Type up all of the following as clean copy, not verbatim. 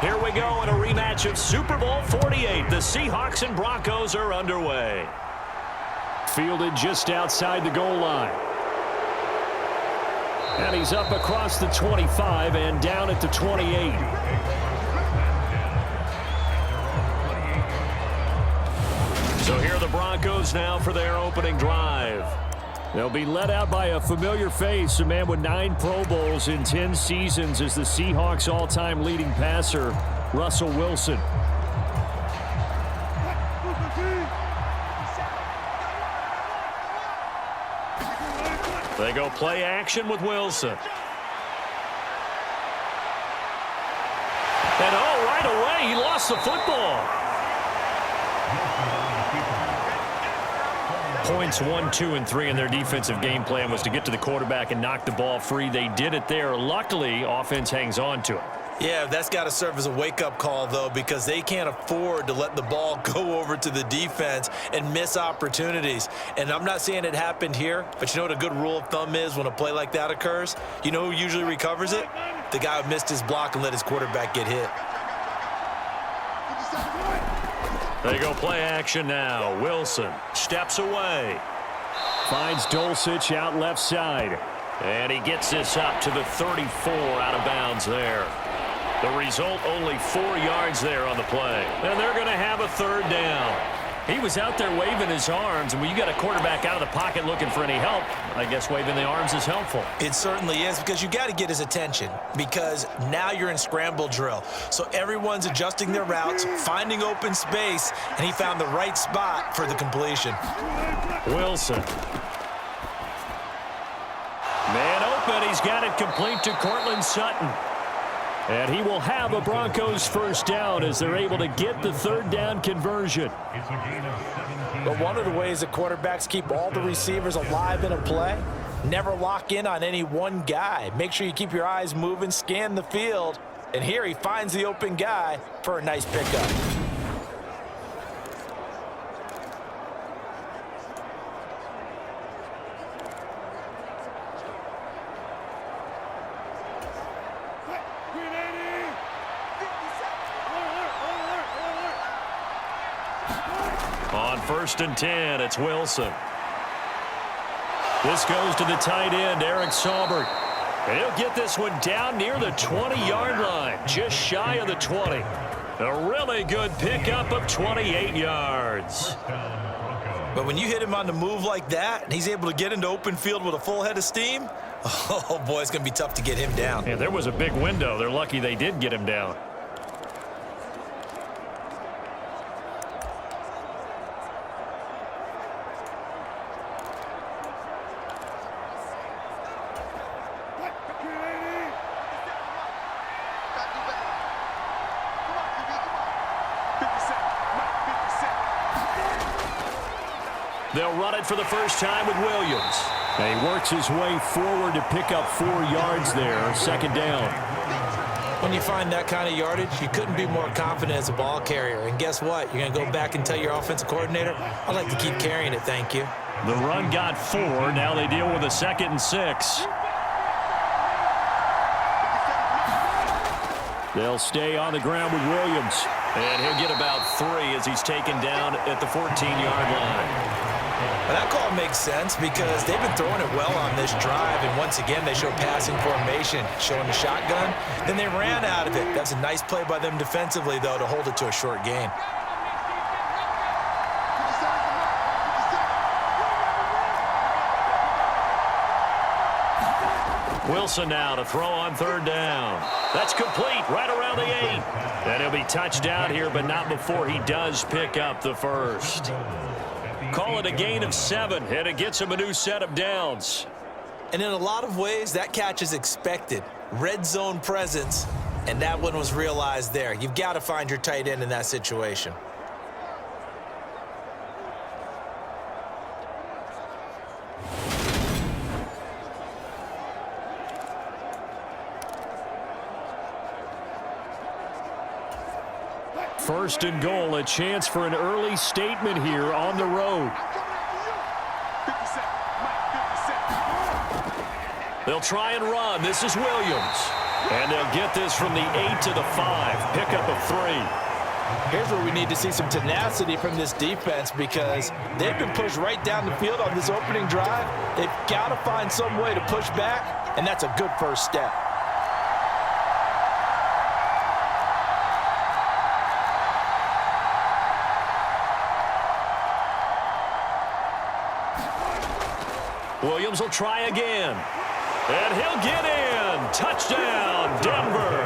Here we go in a rematch of Super Bowl 48. The Seahawks and Broncos are underway. Fielded just outside the goal line. And he's up across the 25 and down at the 28. So here are the Broncos now for their opening drive. They'll be led out by a familiar face, a man with 9 Pro Bowls in 10 seasons as the Seahawks' all-time leading passer, Russell Wilson. They go play action with Wilson. And right away, he lost the football. Points 1, 2, and 3 in their defensive game plan was to get to the quarterback and knock the ball free. They did it there. Luckily, offense hangs on to it. Yeah, that's got to serve as a wake-up call, though, because they can't afford to let the ball go over to the defense and miss opportunities. And I'm not saying it happened here, but you know what a good rule of thumb is when a play like that occurs? You know who usually recovers it? The guy who missed his block and let his quarterback get hit. They go play action now. Wilson steps away. Finds Dulcich out left side. And he gets this up to the 34 out of bounds there. The result, only 4 yards there on the play. And they're going to have a third down. He was out there waving his arms, and when you got a quarterback out of the pocket looking for any help, I guess waving the arms is helpful. It certainly is, because you got to get his attention, because now you're in scramble drill. So everyone's adjusting their routes, finding open space, and he found the right spot for the completion. Wilson. Man open, he's got it complete to Cortland Sutton. And he will have a Broncos first down as they're able to get the third down conversion. But one of the ways that quarterbacks keep all the receivers alive in a play, never lock in on any one guy. Make sure you keep your eyes moving, scan the field. And here he finds the open guy for a nice pickup. On 1st and 10, it's Wilson. This goes to the tight end, Eric Saubert. And he'll get this one down near the 20-yard line, just shy of the 20. A really good pickup of 28 yards. But when you hit him on the move like that, and he's able to get into open field with a full head of steam, oh, boy, it's going to be tough to get him down. Yeah, there was a big window. They're lucky they did get him down. They'll run it for the first time with Williams. And he works his way forward to pick up 4 yards there, 2nd down. When you find that kind of yardage, you couldn't be more confident as a ball carrier. And guess what? You're going to go back and tell your offensive coordinator, I'd like to keep carrying it, thank you. The run got 4. Now they deal with a 2nd and 6. They'll stay on the ground with Williams. And he'll get about 3 as he's taken down at the 14-yard line. Well, that call makes sense because they've been throwing it well on this drive, and once again they show passing formation, showing the shotgun. Then they ran out of it. That's a nice play by them defensively, though, to hold it to a short gain. Wilson now to throw on 3rd down. That's complete right around the 8. And he'll be touchdown here, but not before he does pick up the first. Call it a gain of 7, and it gets him a new set of downs. And in a lot of ways, that catch is expected. Red zone presence, and that one was realized there. You've got to find your tight end in that situation. First and goal, a chance for an early statement here on the road. They'll try and run. This is Williams. And they'll get this from the 8 to the 5. Pickup of 3. Here's where we need to see some tenacity from this defense because they've been pushed right down the field on this opening drive. They've got to find some way to push back, and that's a good first step. Williams will try again. And he'll get in. Touchdown, Denver.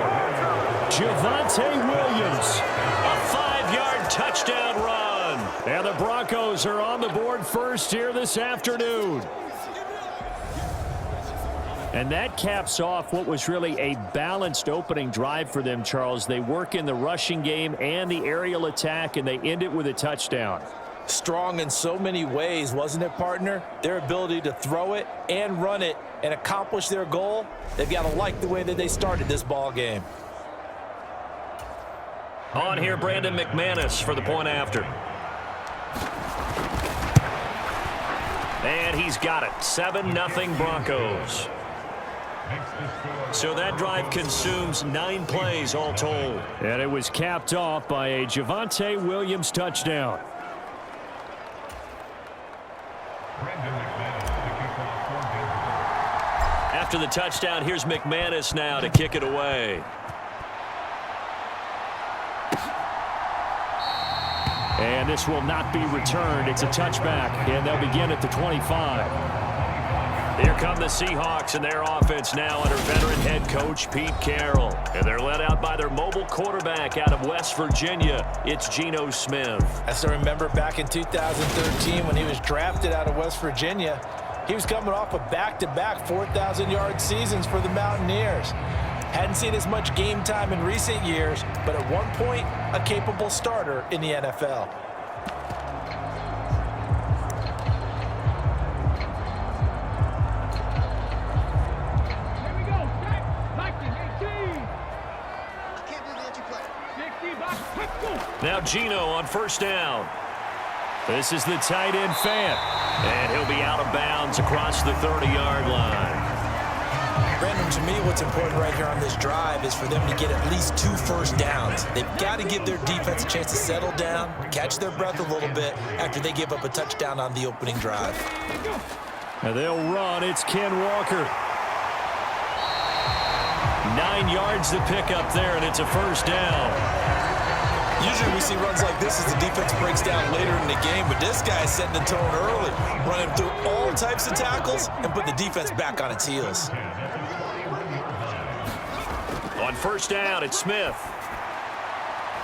Javonte Williams. A 5-yard touchdown run. And the Broncos are on the board first here this afternoon. And that caps off what was really a balanced opening drive for them, Charles. They work in the rushing game and the aerial attack, and they end it with a touchdown. Strong in so many ways, wasn't it, partner? Their ability to throw it and run it and accomplish their goal, they've got to like the way that they started this ball game. On here, Brandon McManus for the point after. And he's got it. 7-0 Broncos. So that drive consumes 9 plays all told. And it was capped off by a Javonte Williams touchdown. After the touchdown, here's McManus now to kick it away. And this will not be returned. It's a touchback, and they'll begin at the 25. Here come the Seahawks and their offense now under veteran head coach Pete Carroll. And they're led out by their mobile quarterback out of West Virginia. It's Geno Smith. I still remember back in 2013 when he was drafted out of West Virginia. He was coming off of back-to-back 4,000-yard seasons for the Mountaineers. Hadn't seen as much game time in recent years, but at one point, a capable starter in the NFL. Now Geno on first down. This is the tight end Fant. And he'll be out of bounds across the 30-yard line. Brandon, to me, what's important right here on this drive is for them to get at least 2 first downs. They've got to give their defense a chance to settle down, catch their breath a little bit after they give up a touchdown on the opening drive. And they'll run. It's Ken Walker. 9 yards to pick up there, and it's a first down. Usually we see runs like this as the defense breaks down later in the game, but this guy is setting the tone early, running through all types of tackles and put the defense back on its heels. On first down, it's Smith.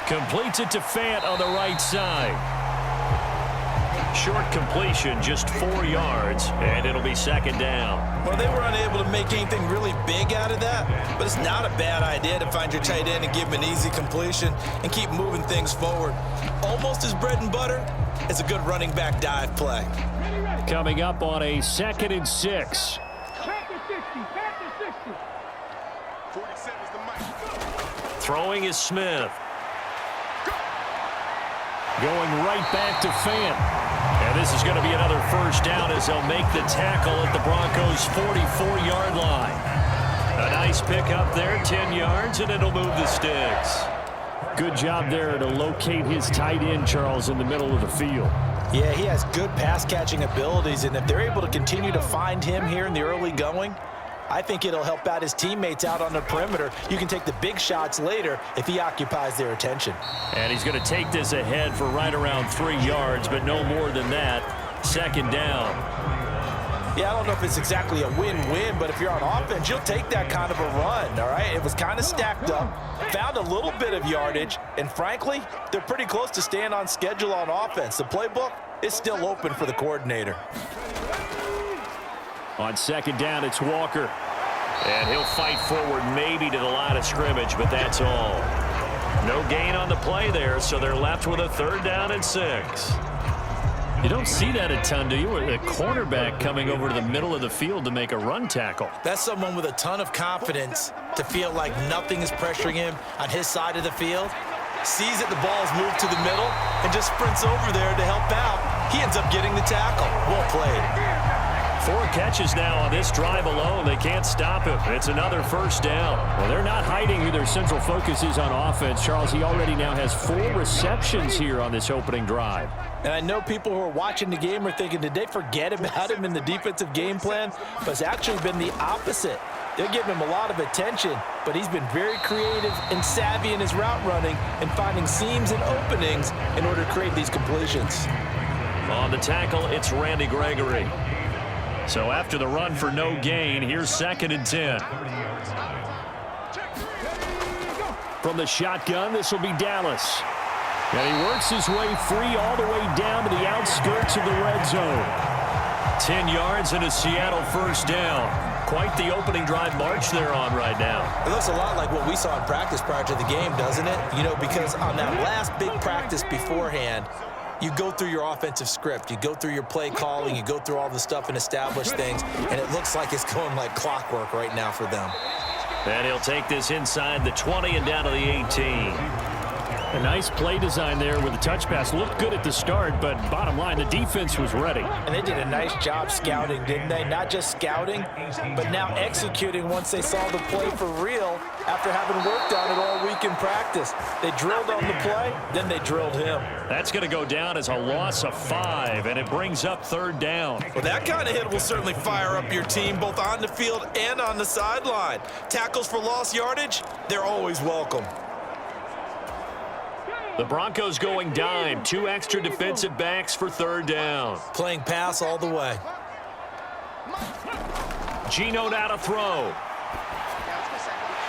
Completes it to Fant on the right side. Short completion, just 4 yards, and it'll be second down. Well, they were unable to make anything really big out of that, but it's not a bad idea to find your tight end and give him an easy completion and keep moving things forward. Almost as bread and butter as a good running back dive play. Coming up on a 2nd and 6. Throwing is Smith. Going right back to Fant. And this is going to be another first down as they'll make the tackle at the Broncos' 44-yard line. A nice pickup there, 10 yards, and it'll move the sticks. Good job there to locate his tight end, Charles, in the middle of the field. Yeah, he has good pass-catching abilities, and if they're able to continue to find him here in the early going, I think it'll help out his teammates out on the perimeter. You can take the big shots later if he occupies their attention. And he's going to take this ahead for right around 3 yards, but no more than that. Second down. Yeah, I don't know if it's exactly a win-win, but if you're on offense, you'll take that kind of a run, all right? It was kind of stacked up, found a little bit of yardage, and frankly, they're pretty close to staying on schedule on offense. The playbook is still open for the coordinator. On second down, it's Walker. And he'll fight forward maybe to the line of scrimmage, but that's all. No gain on the play there, so they're left with a 3rd down and 6. You don't see that a ton, do you? A cornerback coming over to the middle of the field to make a run tackle. That's someone with a ton of confidence to feel like nothing is pressuring him on his side of the field. Sees that the ball is moved to the middle and just sprints over there to help out. He ends up getting the tackle. Well played. 4 catches now on this drive alone. They can't stop him. It's another first down. Well, they're not hiding who their central focus is on offense. Charles, he already now has 4 receptions here on this opening drive. And I know people who are watching the game are thinking, did they forget about him in the defensive game plan? But it's actually been the opposite. They're giving him a lot of attention, but he's been very creative and savvy in his route running and finding seams and openings in order to create these completions. On the tackle, it's Randy Gregory. So after the run for no gain, here's 2nd and 10. From the shotgun, this will be Dallas. And he works his way free all the way down to the outskirts of the red zone. 10 yards and a Seattle first down. Quite the opening drive march they're on right now. It looks a lot like what we saw in practice prior to the game, doesn't it? You know, because on that last big practice beforehand, you go through your offensive script, you go through your play calling, you go through all the stuff and establish things, and it looks like it's going like clockwork right now for them. And he'll take this inside the 20 and down to the 18. A nice play design there with the touch pass. Looked good at the start, but bottom line, the defense was ready. And they did a nice job scouting, didn't they? Not just scouting, but now executing once they saw the play for real after having worked on it all week in practice. They drilled on the play, then they drilled him. That's going to go down as a loss of 5, and it brings up 3rd down. Well, that kind of hit will certainly fire up your team both on the field and on the sideline. Tackles for lost yardage, they're always welcome. The Broncos going dime. 2 extra defensive backs for 3rd down. Playing pass all the way. Geno now to throw.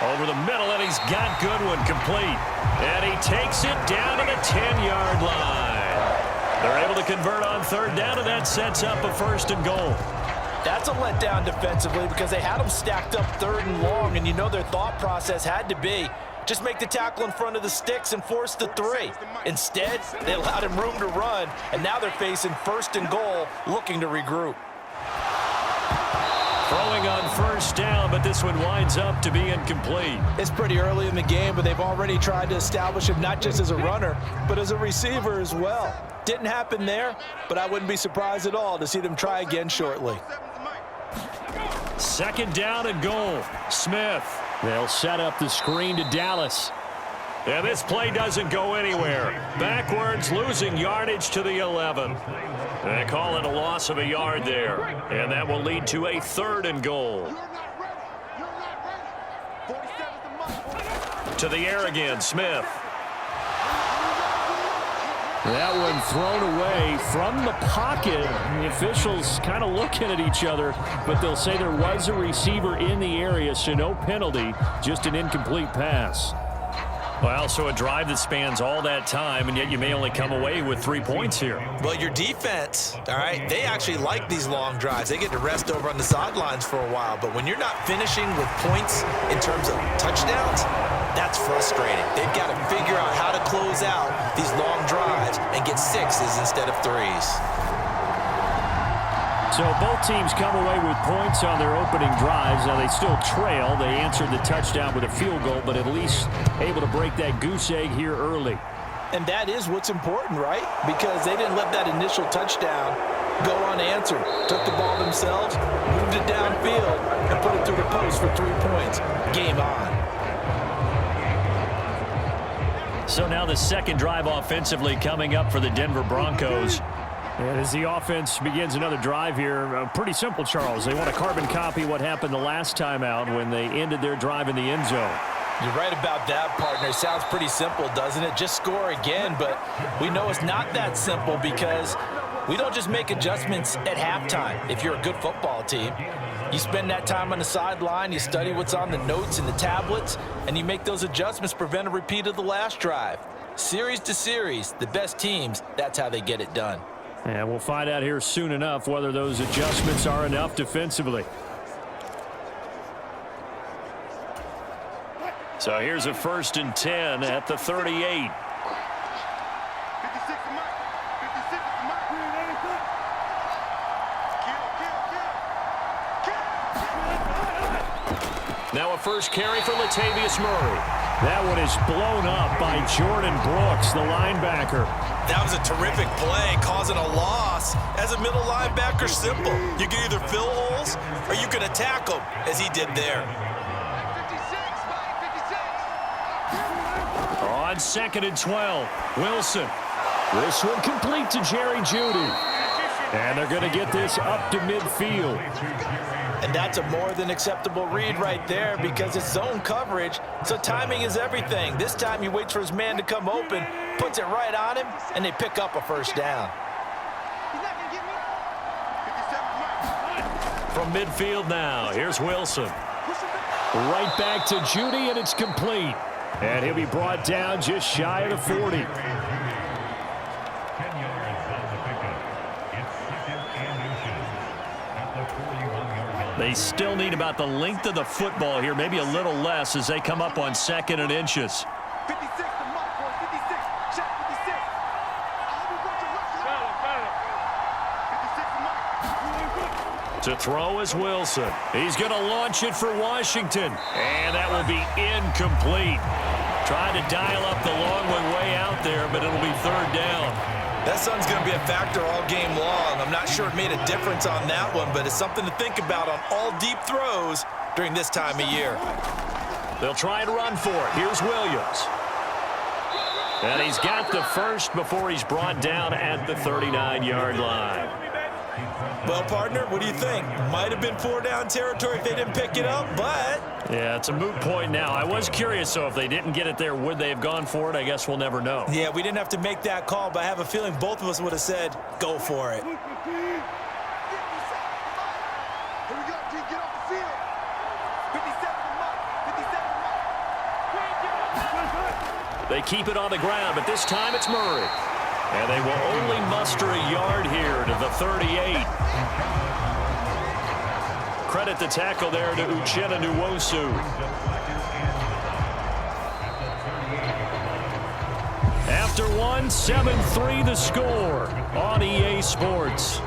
Over the middle, and he's got Goodwin complete. And he takes it down to the 10-yard line. They're able to convert on 3rd down, and that sets up a 1st and goal. That's a letdown defensively because they had them stacked up 3rd and long, and you know their thought process had to be just make the tackle in front of the sticks and force the 3. Instead, they allowed him room to run, and now they're facing 1st and goal, looking to regroup. Throwing on 1st down, but this one winds up to be incomplete. It's pretty early in the game, but they've already tried to establish him not just as a runner, but as a receiver as well. Didn't happen there, but I wouldn't be surprised at all to see them try again shortly. 2nd down and goal. Smith. They'll set up the screen to Dallas. And this play doesn't go anywhere. Backwards, losing yardage to the 11. They call it a loss of a yard there. And that will lead to a 3rd and goal. To the air again, Smith. That one thrown away from the pocket. The officials kind of looking at each other, but they'll say there was a receiver in the area, so no penalty, just an incomplete pass. Well, so a drive that spans all that time, and yet you may only come away with 3 points here. Well, your defense, all right, they actually like these long drives. They get to rest over on the sidelines for a while, but when you're not finishing with points in terms of touchdowns, that's frustrating. They've got to figure out how to close out these long drives and get 6s instead of 3s. So both teams come away with points on their opening drives. Now they still trail. They answered the touchdown with a field goal, but at least able to break that goose egg here early. And that is what's important, right? Because they didn't let that initial touchdown go unanswered. Took the ball themselves, moved it downfield, and put it through the post for 3 points. Game on. So now the 2nd drive offensively coming up for the Denver Broncos. And as the offense begins another drive here, pretty simple, Charles. They want to carbon copy what happened the last time out when they ended their drive in the end zone. You're right about that, partner. Sounds pretty simple, doesn't it? Just score again, but we know it's not that simple because we don't just make adjustments at halftime. If you're a good football team, you spend that time on the sideline, you study what's on the notes and the tablets, and you make those adjustments, prevent a repeat of the last drive. Series to series, the best teams, that's how they get it done. And we'll find out here soon enough whether those adjustments are enough defensively. So here's a 1st and 10 at the 38. Now a first carry for Latavius Murray. That one is blown up by Jordan Brooks, the linebacker. That was a terrific play, causing a loss. As a middle linebacker, simple. You can either fill holes or you can attack them, as he did there. On 2nd and 12, Wilson. This one complete to Jerry Jeudy. And they're going to get this up to midfield. And that's a more than acceptable read right there because it's zone coverage, so timing is everything. This time he waits for his man to come open, puts it right on him, and they pick up a first down. From midfield now, here's Wilson. Right back to Jeudy, and it's complete. And he'll be brought down just shy of the 40. They still need about the length of the football here, maybe a little less as they come up on 2nd and inches. 56 to Mike, boys. 56. Check 56. To throw is Wilson. He's going to launch it for Washington. And that will be incomplete. Trying to dial up the long way out there, but it'll be 3rd down. That sun's going to be a factor all game long. I'm not sure it made a difference on that one, but it's something to think about on all deep throws during this time of year. They'll try and run for it. Here's Williams. And he's got the first before he's brought down at the 39-yard line. Well, partner, what do you think? Might have been 4-down territory if they didn't pick it up, but... Yeah, it's a moot point now. I was curious, so if they didn't get it there, would they have gone for it? I guess we'll never know. Yeah, we didn't have to make that call, but I have a feeling both of us would have said, go for it. They keep it on the ground, but this time it's Murray. And they will only muster a yard here to the 38. Credit the tackle there to Uchenna Nwosu. After one, 7-3 the score on EA Sports.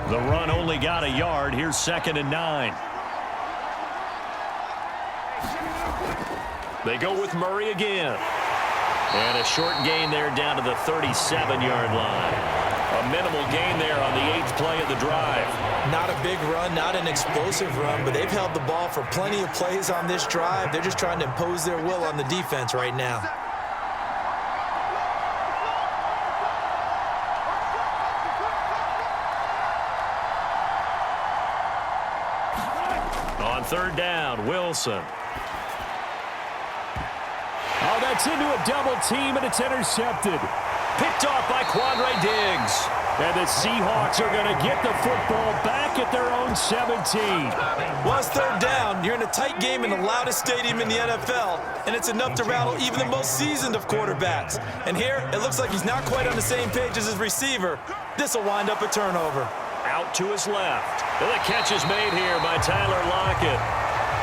The run only got a yard. Here's 2nd and 9. They go with Murray again. And a short gain there down to the 37-yard line. A minimal gain there on the 8th play of the drive. Not a big run, not an explosive run, but they've held the ball for plenty of plays on this drive. They're just trying to impose their will on the defense right now. On 3rd down, Wilson. Oh, that's into a double team, and it's intercepted. Picked off by Quandre Diggs. And the Seahawks are going to get the football back at their own 17. Well, it's 3rd down. You're in a tight game in the loudest stadium in the NFL, and it's enough to rattle even the most seasoned of quarterbacks. And here, it looks like he's not quite on the same page as his receiver. This will wind up a turnover. Out to his left. And the catch is made here by Tyler Lockett.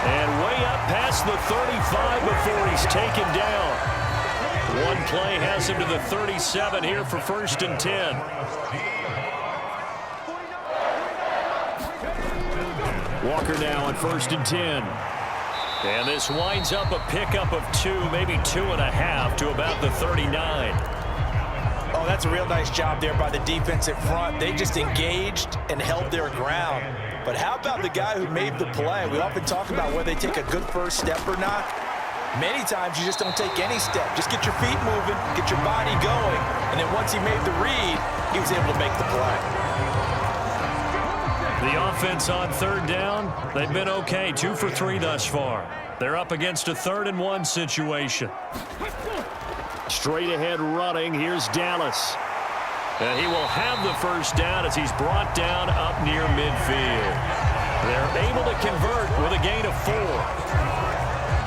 And way up past the 35 before he's taken down. One play has him to the 37 here for 1st and 10. Walker now on 1st and 10. And this winds up a pickup of 2, maybe 2.5 to about the 39. Oh, that's a real nice job there by the defense in front. They just engaged and held their ground. But how about the guy who made the play? We often talk about whether they take a good first step or not. Many times you just don't take any step. Just get your feet moving, get your body going, and then once he made the read, he was able to make the play. The offense on 3rd down, they've been okay, 2 for 3 thus far. They're up against a 3rd and 1 situation. Straight ahead running, here's Dallas. And he will have the first down as he's brought down up near midfield. They're able to convert with a gain of 4.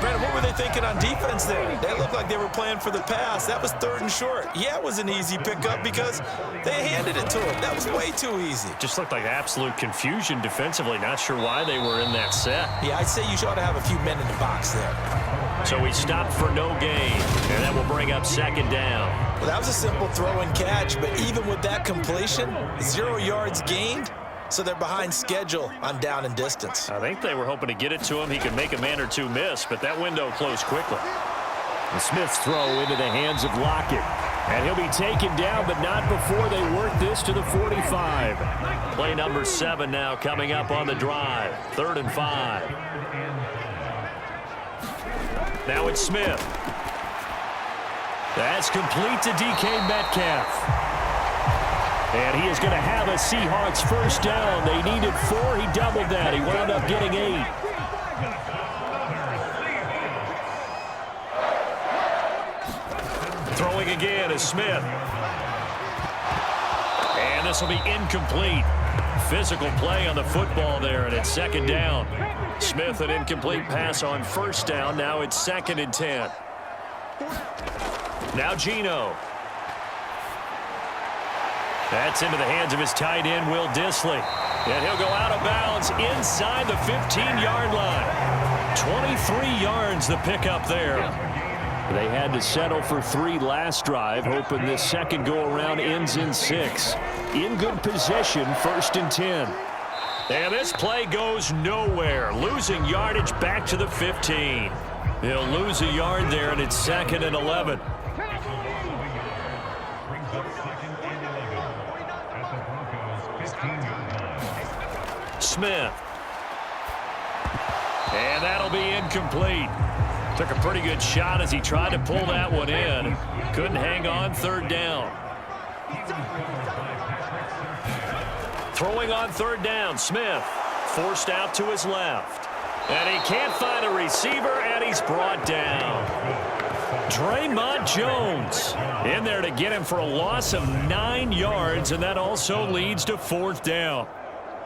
Brandon, what were they thinking on defense there? They looked like they were playing for the pass. That was 3rd and short. Yeah, it was an easy pickup because they handed it to him. That was way too easy. Just looked like absolute confusion defensively. Not sure why they were in that set. Yeah, I'd say you ought to have a few men in the box there. So he stopped for no gain, and that will bring up 2nd down. Well, that was a simple throw and catch, but even with that completion, 0 yards gained. So they're behind schedule on down and distance. I think they were hoping to get it to him. He could make a man or two miss, but that window closed quickly. The Smith's throw into the hands of Lockett. And he'll be taken down, but not before they work this to the 45. Play number 7 now coming up on the drive. 3rd and 5. Now it's Smith. That's complete to DK Metcalf. And he is going to have a Seahawks 1st down. They needed 4. He doubled that. He wound up getting 8. Throwing again is Smith. And this will be incomplete. Physical play on the football there, and it's 2nd down. Smith, an incomplete pass on 1st down. Now it's 2nd and 10. Now Geno. That's into the hands of his tight end, Will Dissly. And he'll go out of bounds inside the 15-yard line. 23 yards the pickup there. They had to settle for 3 last drive, hoping this second go-around ends in 6. In good position, 1st and 10. And this play goes nowhere. Losing yardage back to the 15. He'll lose a yard there, and it's 2nd and 11. Smith. And that'll be incomplete. Took a pretty good shot as he tried to pull that one in. Couldn't hang on, 3rd down. Throwing on 3rd down, Smith. Forced out to his left. And he can't find a receiver, and he's brought down. Draymond Jones in there to get him for a loss of 9 yards, and that also leads to 4th down.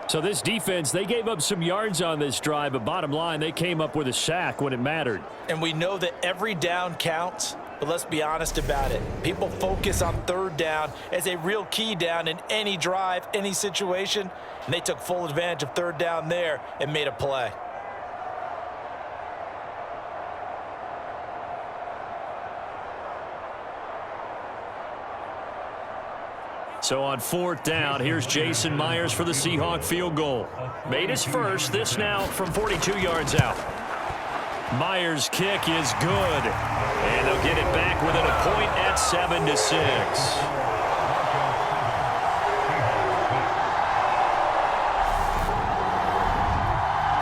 So this defense, they gave up some yards on this drive, but bottom line, they came up with a sack when it mattered. And we know that every down counts, but let's be honest about it. People focus on 3rd down as a real key down in any drive, any situation, and they took full advantage of 3rd down there and made a play. So on 4th down, here's Jason Myers for the Seahawk field goal. Made his first, this now from 42 yards out. Myers' kick is good. And they'll get it back within a point at 7-6.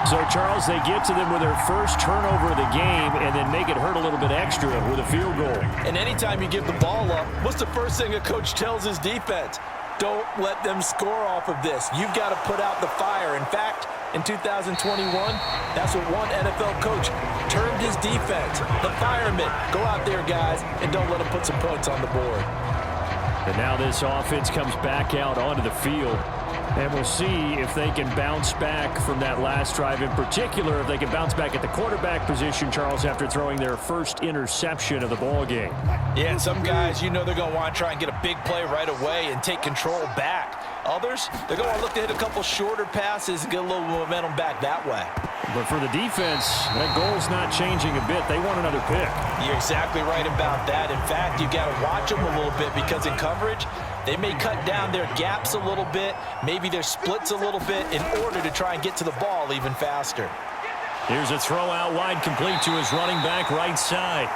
So, Charles, they get to them with their first turnover of the game and then make it hurt a little bit extra with a field goal. And anytime you give the ball up, what's the first thing a coach tells his defense? Don't let them score off of this. You've got to put out the fire. In fact, in 2021, that's what one NFL coach termed his defense. The firemen. Go out there, guys, and don't let them put some points on the board. And now this offense comes back out onto the field. And we'll see if they can bounce back from that last drive. In particular, if they can bounce back at the quarterback position, Charles, after throwing their first interception of the ball game. Yeah, and some guys, you know they're going to want to try and get a big play right away and take control back. Others, they're going to look to hit a couple shorter passes and get a little momentum back that way. But for the defense, that goal's not changing a bit. They want another pick. You're exactly right about that. In fact, you've got to watch them a little bit because in coverage, they may cut down their gaps a little bit, maybe their splits a little bit in order to try and get to the ball even faster. Here's a throw out wide complete to his running back right side.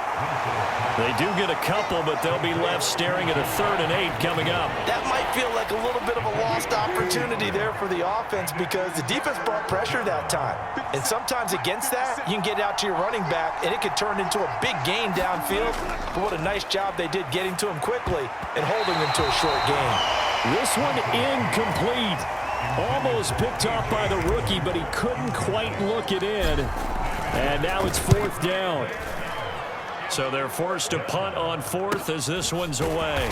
They do get a couple, but they'll be left staring at a 3rd and 8 coming up. That might feel like a little bit of a lost opportunity there for the offense because the defense brought pressure that time. And sometimes against that, you can get out to your running back, and it could turn into a big gain downfield. But what a nice job they did getting to him quickly and holding him to a short gain. This one incomplete. Almost picked off by the rookie, but he couldn't quite look it in. And now it's 4th down. So they're forced to punt on 4th as this one's away.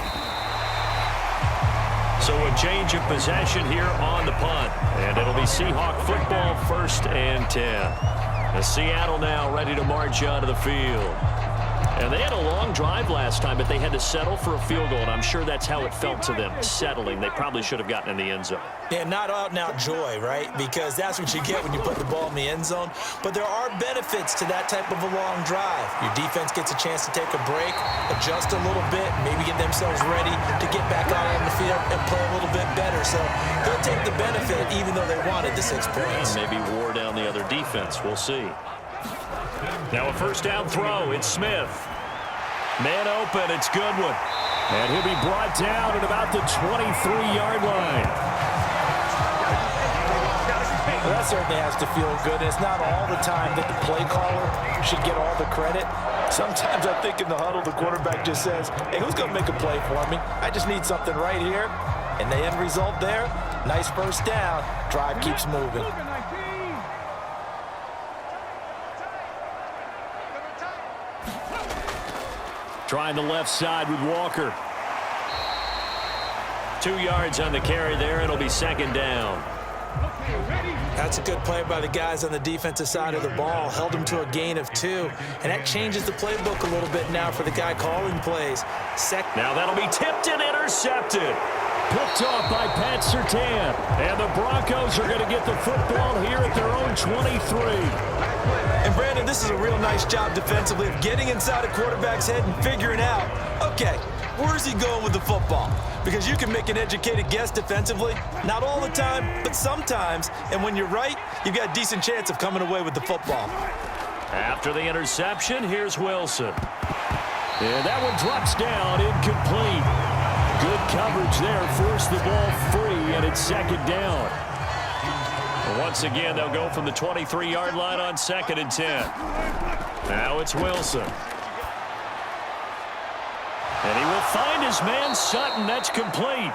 So a change of possession here on the punt. And it'll be Seahawk football, 1st and 10. And Seattle now ready to march onto the field. And they had a long drive last time, but they had to settle for a field goal, and I'm sure that's how it felt to them, settling. They probably should have gotten in the end zone. Yeah, not out-and-out joy, right? Because that's what you get when you put the ball in the end zone. But there are benefits to that type of a long drive. Your defense gets a chance to take a break, adjust a little bit, maybe get themselves ready to get back out on the field and play a little bit better. So they'll take the benefit even though they wanted the 6 points. Maybe wore down the other defense. We'll see. Now a first down throw. It's Smith. Man open. It's Goodwin. And he'll be brought down at about the 23-yard line. Well, that certainly has to feel good. It's not all the time that the play caller should get all the credit. Sometimes I think in the huddle, the quarterback just says, hey, who's going to make a play for me? I just need something right here. And the end result there, nice first down. Drive keeps moving. Trying the left side with Walker. 2 yards on the carry there. It'll be second down. That's a good play by the guys on the defensive side of the ball. Held them to a gain of 2. And that changes the playbook a little bit now for the guy calling plays. Now that'll be tipped and intercepted. Picked off by Pat Surtain. And the Broncos are going to get the football here at their own 23. And, Brandon, this is a real nice job defensively of getting inside a quarterback's head and figuring out, okay, where's he going with the football? Because you can make an educated guess defensively. Not all the time, but sometimes. And when you're right, you've got a decent chance of coming away with the football. After the interception, here's Wilson. And that one drops down, incomplete. Good coverage there, forced the ball free, and it's second down. And once again, they'll go from the 23-yard line on 2nd and 10. Now it's Wilson. And he will find his man Sutton. That's complete.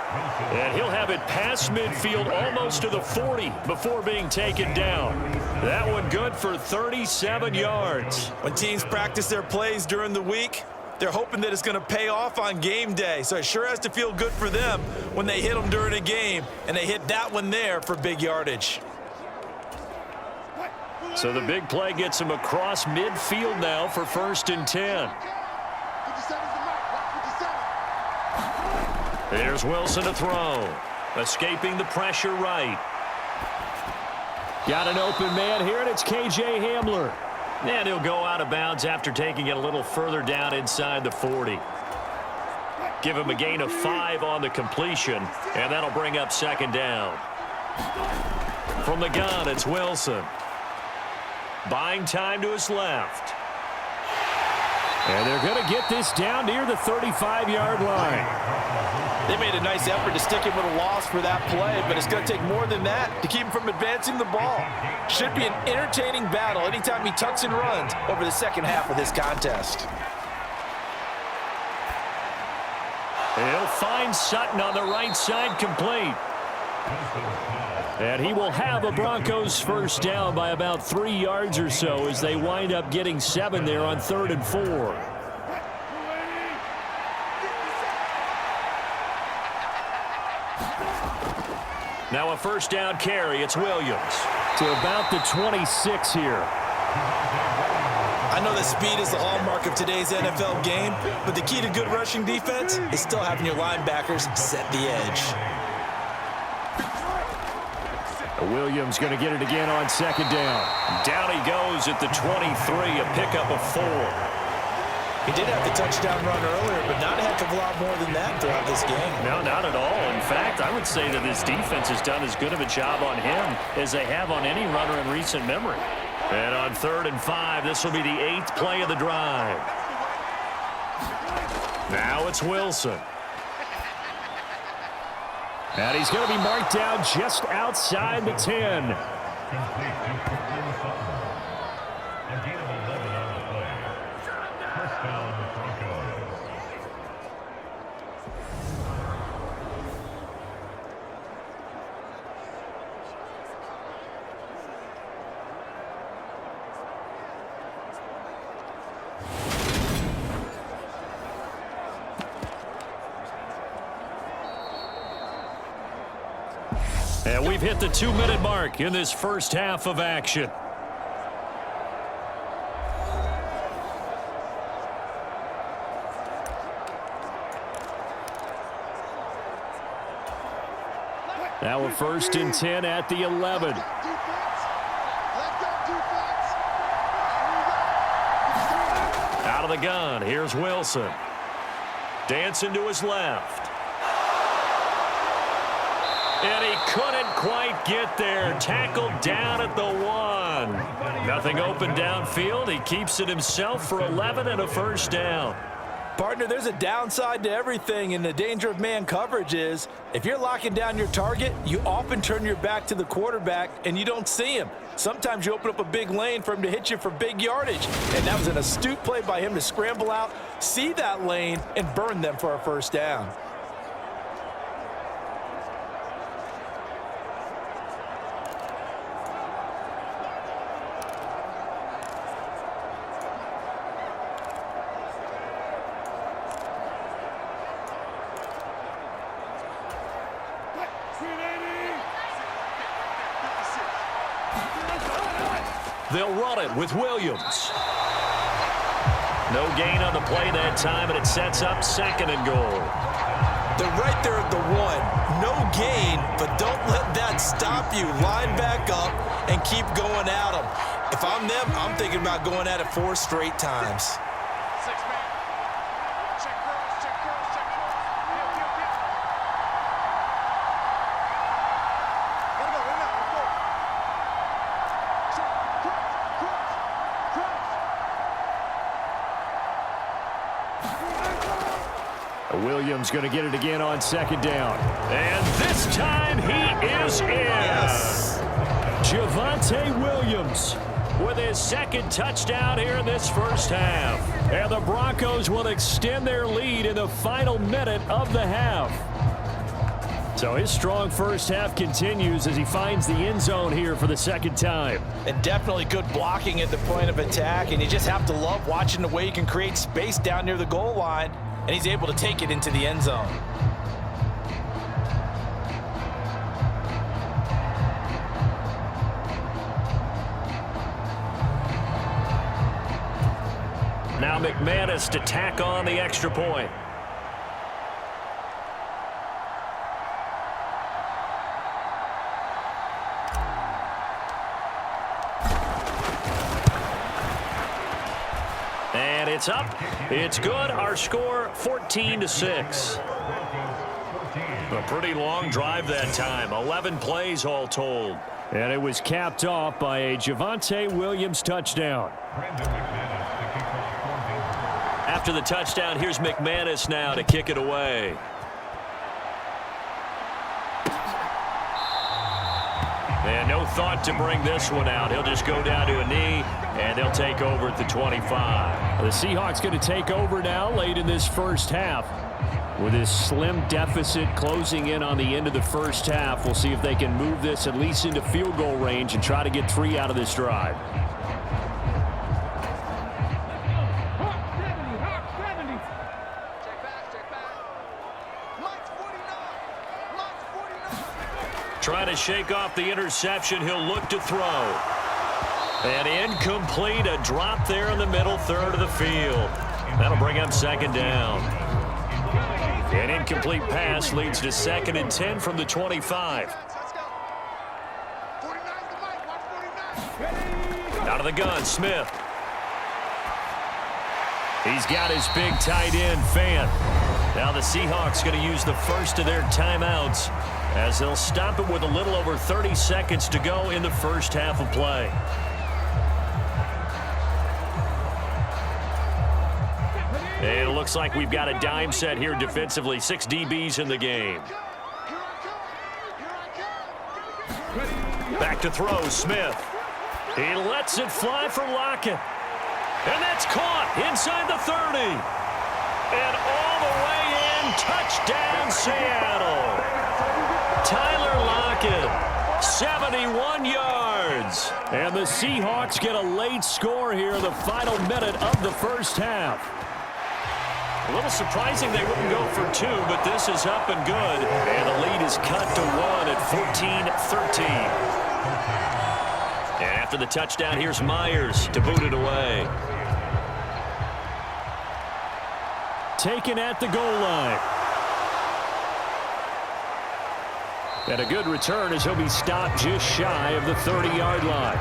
And he'll have it past midfield almost to the 40 before being taken down. That one good for 37 yards. When teams practice their plays during the week, they're hoping that it's going to pay off on game day. So it sure has to feel good for them when they hit them during a game. And they hit that one there for big yardage. So the big play gets him across midfield now for 1st and 10. Here's Wilson to throw. Escaping the pressure right. Got an open man here, and it's K.J. Hamler. And he'll go out of bounds after taking it a little further down inside the 40. Give him a gain of 5 on the completion, and that'll bring up second down. From the gun, it's Wilson. Buying time to his left. And they're going to get this down near the 35-yard line. They made a nice effort to stick him with a loss for that play, but it's going to take more than that to keep him from advancing the ball. Should be an entertaining battle anytime he tucks and runs over the second half of this contest. He'll find Sutton on the right side, complete. And he will have a Broncos first down by about 3 yards or so as they wind up getting 7 there on 3rd and 4. Now a first down carry. It's Williams to about the 26 here. I know that speed is the hallmark of today's NFL game, but the key to good rushing defense is still having your linebackers set the edge. Williams going to get it again on 2nd down. Down he goes at the 23, a pickup of 4. He did have the touchdown run earlier, but not a heck of a lot more than that throughout this game. No, not at all. In fact, I would say that this defense has done as good of a job on him as they have on any runner in recent memory. And on 3rd and 5, this will be the 8th play of the drive. Now it's Wilson. And he's going to be marked down just outside the 10. And we've hit the 2-minute mark in this first half of action. Now a 1st and 10 at the 11. Out of the gun, here's Wilson. Dancing to his left. And he couldn't quite get there. Tackled down at the 1. Nothing open downfield. He keeps it himself for 11 and a 1st down. Partner, there's a downside to everything, and the danger of man coverage is if you're locking down your target, you often turn your back to the quarterback and you don't see him. Sometimes you open up a big lane for him to hit you for big yardage, and that was an astute play by him to scramble out, see that lane, and burn them for a 1st down. They'll run it with Williams. No gain on the play that time, and it sets up 2nd and goal. They're right there at the 1. No gain, but don't let that stop you. Line back up and keep going at them. If I'm them, I'm thinking about going at it 4 straight times. Williams going to get it again on 2nd down. And this time he is in. Yes. Javonte Williams with his 2nd touchdown here in this 1st half. And the Broncos will extend their lead in the final minute of the half. So his strong 1st half continues as he finds the end zone here for the 2nd time. And definitely good blocking at the point of attack, and you just have to love watching the way you can create space down near the goal line, and he's able to take it into the end zone. Now McManus to tack on the extra point. And it's up. It's good. Our score 14-6. A pretty long drive that time. 11 plays all told. And it was capped off by a Javonte Williams touchdown. After the touchdown, here's McManus now to kick it away. And no thought to bring this one out. He'll just go down to a knee, and they'll take over at the 25. The Seahawks going to take over now late in this 1st half. With this slim deficit closing in on the end of the 1st half, we'll see if they can move this at least into field goal range and try to get 3 out of this drive. Trying to shake off the interception. He'll look to throw. And incomplete. A drop there in the middle third of the field. That'll bring up 2nd down. An incomplete pass leads to 2nd and 10 from the 25. Out of the gun, Smith. He's got his big tight end, Fant. Now the Seahawks going to use the first of their timeouts as they'll stop it with a little over 30 seconds to go in the 1st half of play. And it looks like we've got a dime set here defensively. 6 DBs in the game. Back to throw, Smith. He lets it fly for Lockett. And that's caught inside the 30. And all the way in, touchdown Seattle. Tyler Lockett, 71 yards. And the Seahawks get a late score here in the final minute of the 1st half. A little surprising they wouldn't go for 2, but this is up and good. And the lead is cut to 1 at 14-13. And after the touchdown, here's Myers to boot it away. Taken at the goal line. And a good return as he'll be stopped just shy of the 30-yard line.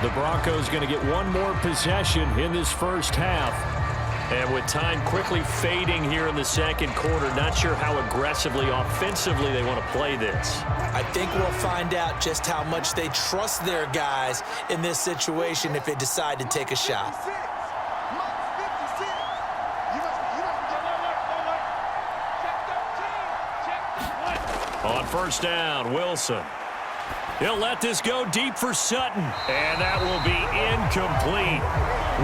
The Broncos going to get one more possession in this first half. And with time quickly fading here in the second quarter, not sure how aggressively, offensively they want to play this. I think we'll find out just how much they trust their guys in this situation if they decide to take a shot. On first down, Wilson. He'll let this go deep for Sutton. And that will be incomplete.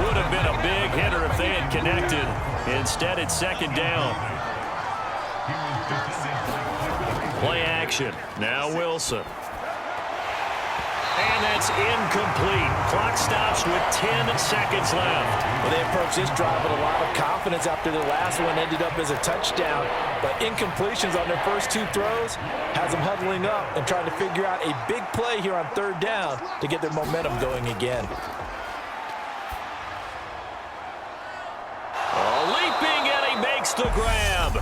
Would have been a big hitter if they had connected. Instead, it's second down. Play action. Now Wilson. And that's incomplete. Clock stops with 10 seconds left. Well, they approached this drive with a lot of confidence after the last one ended up as a touchdown. But incompletions on their first two throws has them huddling up and trying to figure out a big play here on third down to get their momentum going again. Leaping, and he makes the grab.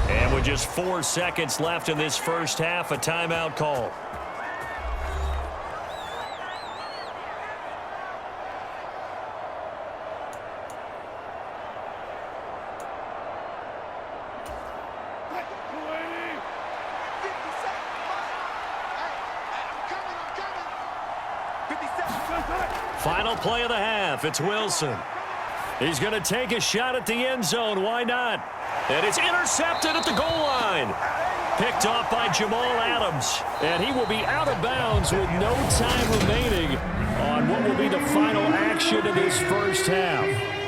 And with just 4 seconds left in this first half, a timeout call. Final play of the half. It's Wilson. He's going to take a shot at the end zone. Why not? And it's intercepted at the goal line. Picked off by Jamal Adams. And he will be out of bounds with no time remaining on what will be the final action of this first half.